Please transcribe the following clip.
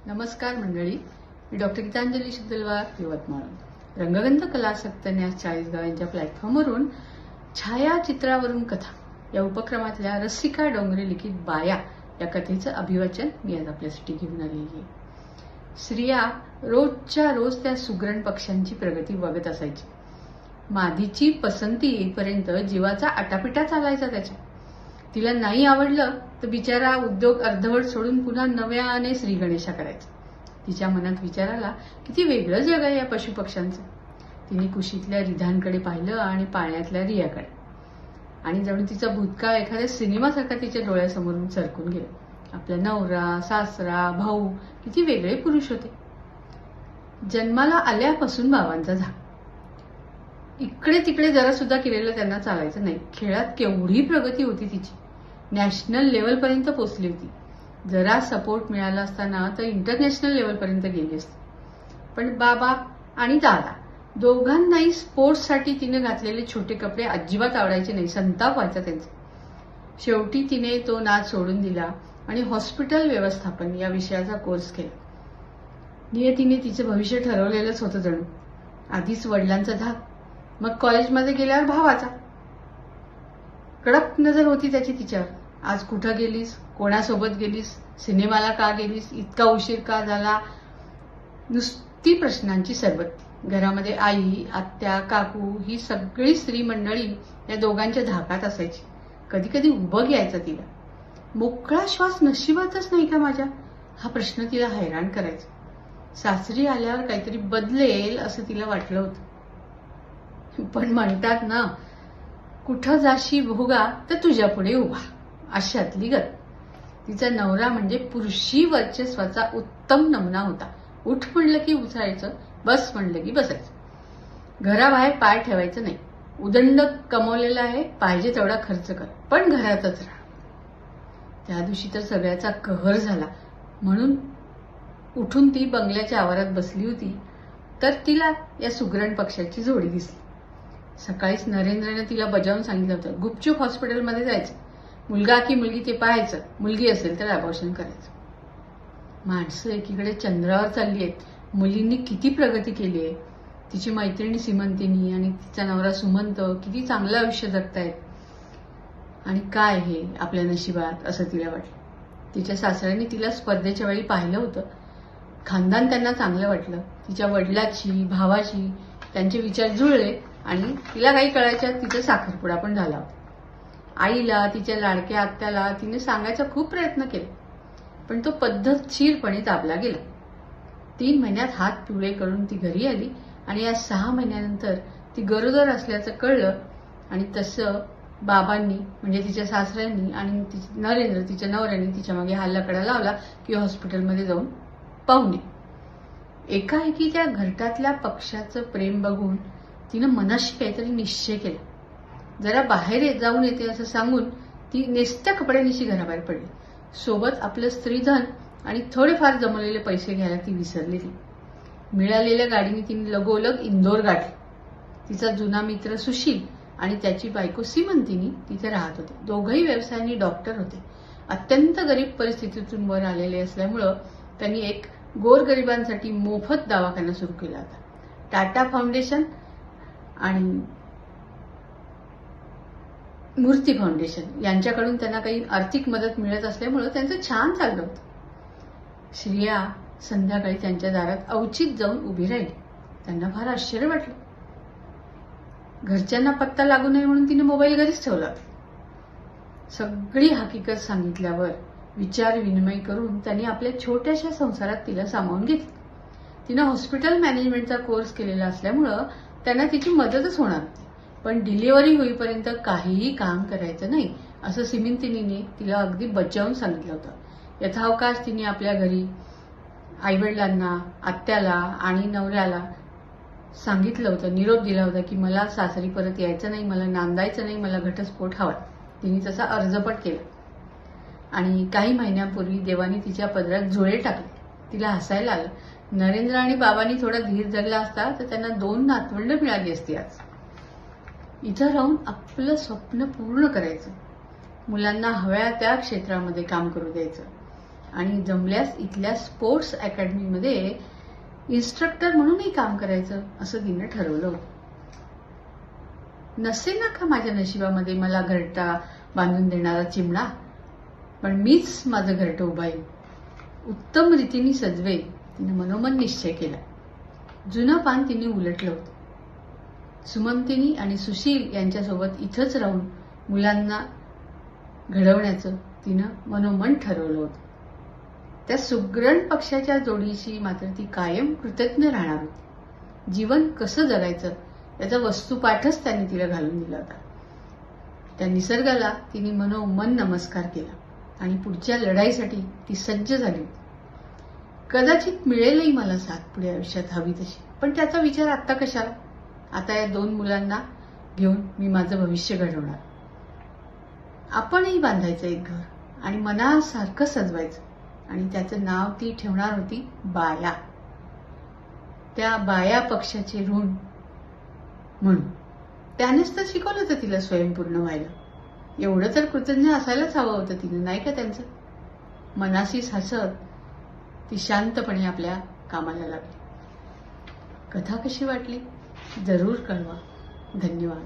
नमस्कार मंडळी, मी डॉक्टर गीतांजली शिंदलवार, यवतमाळ. रंगगंध कलासक्त न्यास चाळीसगाव यांच्या प्लॅटफॉर्मवरून छायाचित्रावरून कथा या उपक्रमातल्या रसिका डोंगरे लिखित बाया या कथेचं अभिवाचन मी आज आपल्यासाठी घेऊन आलेली आहे. स्त्रिया रोजच्या रोज त्या सुगरण पक्ष्यांची प्रगती बघत असायची. मादीची पसंती येईपर्यंत जीवाचा आटापिटा चालायचा त्याच्या. तिला नाही आवडलं तर बिचारा उद्योग अर्धवट सोडून पुन्हा नव्याने श्री गणेशा करायचा. तिच्या मनात विचार आला किती वेगळं जग आहे या पशुपक्ष्यांचं. तिने कुशीतल्या रिधांकडे पाहिलं आणि पाण्यातल्या रियाकडे, आणि जणू तिचा भूतकाळ एखाद्या सिनेमासारखा तिच्या डोळ्यासमोरून सरकून गेला. आपला नवरा, सासरा, भाऊ किती वेगळे पुरुष होते. जन्माला आल्यापासून बाबांचा झाक. इकडे तिकडे जरा सुद्धा केलेलं त्यांना चालायचं नाही. खेळात केवढी प्रगती होती तिची. नॅशनल लेवलपर्यंत पोहोचली होती. जरा सपोर्ट मिळाला असताना तर इंटरनॅशनल लेवलपर्यंत गेली असती. पण बाबा आणि दादा दोघांनाही स्पोर्ट्ससाठी तिने घातलेले छोटे कपडे अजिबात आवडायचे नाही. संताप व्हायचा त्यांचा. शेवटी तिने तो नाद सोडून दिला आणि हॉस्पिटल व्यवस्थापन या विषयाचा कोर्स केला. नियतीने तिचे भविष्य ठरवलेलंच होतं जणू. आधीच वडिलांचा धाक, मग कॉलेजमध्ये गेल्यावर भावाचा. कडक नजर होती त्याची तिच्यावर. आज कुठं गेलीस, कोणासोबत गेलीस, सिनेमाला का गेलीस, इतका उशीर का झाला, नुसती प्रश्नांची सरबत्ती. घरामध्ये आई, आत्या, काकू ही सगळी स्त्री मंडळी या दोघांच्या धाकात असायची. कधी कधी उभं यायचं तिला. मोकळा श्वास नशिबातच नाही का माझ्या, हा प्रश्न तिला हैराण करायचा. सासरी आल्यावर काहीतरी बदलेल असं तिला वाटलं होतं. पण म्हणतात ना, कुठं जाशी भोगा तर तुझ्या पुढे उभा, अशातली गत. तिचा नवरा म्हणजे पुरुषी वर्चस्वाचा उत्तम नमुना होता. उठ म्हणलं की उठायचं, बस म्हणलं की बसायचं. घराबाहेर पाय ठेवायचं नाही. उदंड कमवलेला आहे, पाहिजे तेवढा खर्च कर, पण घरातच राहा. त्या दिवशी तर सगळ्याचा कहर झाला. म्हणून उठून ती बंगल्याच्या आवारात बसली होती तर तिला या सुगरण पक्षाची जोडी दिसली. सकाळीच नरेंद्रने तिला बजावून सांगितलं होतं, गुपचूप हॉस्पिटलमध्ये जायचं. मुलगा की मुलगी ते पाहायचं. मुलगी असेल तर अबॉर्शन करायचं. माणसं एकीकडे चंद्रावर चालली आहेत. मुलींनी किती प्रगती केली आहे. तिची मैत्रिणी सीमंतिनी आणि तिचा नवरा सुमंत किती चांगलं आयुष्य जगतायत. आणि काय हे आपल्या नशिबात असं तिला वाटलं. तिच्या सासऱ्यांनी तिला स्पर्धेच्या वेळी पाहिलं होतं. खानदान त्यांना चांगलं वाटलं. तिच्या वडिलाची, भावाची त्यांचे विचार जुळले आणि तिला काही कळायच्यात तिचा साखरपुडा पण झाला होता. आईला, तिच्या लाडक्या आत्याला तिने सांगायचा खूप प्रयत्न केला, पण तो पद्धतशीरपणे दाबला गेला. 3 महिन्यात हात पिवळे करून ती घरी आली आणि या 6 महिन्यानंतर ती गरोदर असल्याचं कळलं. आणि तसं बाबांनी म्हणजे तिच्या सासऱ्यांनी आणि नरेंद्र तिच्या नवऱ्याने तिच्या मागे हल्लाकडा लावला की हॉस्पिटलमध्ये जाऊन पाहून ये. एकाएकी त्या घरटातल्या पक्षाचं प्रेम बघून तिनं मनाशी काहीतरी निश्चय केला. जरा बाहेर जाऊन येते असं सांगून ती नेसत्या कपड्यांनिशी घराबाहेर पडली. सोबत आपलं स्त्रीधन आणि थोडेफार जमवलेले पैसे घ्यायला ती विसरली. मिळालेल्या गाडीने तिने लगोलग इंदोर गाठली. तिचा जुना मित्र सुशील आणि त्याची बायको सीमंतिनी तिथे राहत होते. दोघंही व्यवसायाने डॉक्टर होते. अत्यंत गरीब परिस्थितीतून वर आलेले असल्यामुळं त्यांनी एक गोरगरिबांसाठी मोफत दवाखाना सुरू केला होता. टाटा फाउंडेशन आणि मूर्ती फाउंडेशन यांच्याकडून त्यांना काही आर्थिक मदत मिळत असल्यामुळं त्यांचं छान चाललं होतं. श्रिया संध्याकाळी त्यांच्या दारात अवचित जाऊन उभी राहिली. त्यांना फार आश्चर्य वाटलं. घरच्यांना पत्ता लागू नये म्हणून तिने मोबाईल घरीच ठेवला होता. सगळी हकीकत सांगितल्यावर विचार विनिमय करून त्यांनी आपल्या छोट्याशा संसारात तिला सामावून घेतली. तिनं हॉस्पिटल मॅनेजमेंटचा कोर्स केलेला असल्यामुळं त्यांना तिची मदतच होणार होती. पण डिलिव्हरी होईपर्यंत काहीही काम करायचं नाही असं सीमंतिनीने तिला अगदी बजावून सांगितलं होतं. यथावकाश तिने आपल्या घरी आईवडिलांना, आत्याला आणि नवऱ्याला सांगितलं होतं, निरोप दिला होता की मला सासरी परत यायचं नाही, मला नांदायचं नाही, मला घटस्फोट हवा. तिने तसा अर्जपट केला. आणि काही महिन्यांपूर्वी देवाने तिच्या पदरात जुळे टाकले. तिला हसायला आलं. नरेंद्र आणि बाबांनी थोडा धीर धरला असता तर त्यांना 2 नातवंड मिळाली असती. आज इथं राहून आपलं स्वप्न पूर्ण करायचं. मुलांना हव्या त्या क्षेत्रामध्ये काम करू द्यायचं. आणि जमल्यास इथल्या स्पोर्ट्स अकॅडमीमध्ये इन्स्ट्रक्टर म्हणूनही काम करायचं असं तिनं ठरवलं होतं. नसेना का माझ्या नशिबामध्ये मला घरटा बांधून देणारा चिमणा, पण मीच माझं घरटं उभाईन, उत्तम रीतीने सजवे, तिने मनोमन निश्चय केला. जुनं पान तिने उलटलं होतं. सुमंतिनी आणि सुशील यांच्यासोबत इथंच राहून मुलांना घडवण्याचं तिनं मनोमन ठरवलं होतं. त्या सुगरण पक्षाच्या जोडीशी मात्र ती कायम कृतज्ञ राहणार होती. जीवन कसं जगायचं याचा वस्तुपाठच त्यांनी तिला घालून दिला होता. त्या निसर्गाला तिने मनोमन नमस्कार केला आणि पुढच्या लढाईसाठी ती सज्ज झाली होती. कदाचित मिळेलही मला साथ पुढे आयुष्यात हवी तशी, पण त्याचा विचार आत्ता कशाला. आता या 2 मुलांना घेऊन मी माझं भविष्य घडवणार. आपणही बांधायचं एक घर आणि मनासारखं सजवायचं, आणि त्याचं नाव ती ठेवणार होती बाया. त्या बाया पक्षाचे ऋण म्हणून. त्यानेच तर शिकवलं होतं तिला स्वयंपूर्ण व्हायला. एवढं तर कृतज्ञ असायलाच हवं होतं तिनं, नाही का त्यांचं. मनाशीच हसत ती शांतपणे आपल्या कामाला लागली. कथा कशी वाटली जरूर कळवा. धन्यवाद.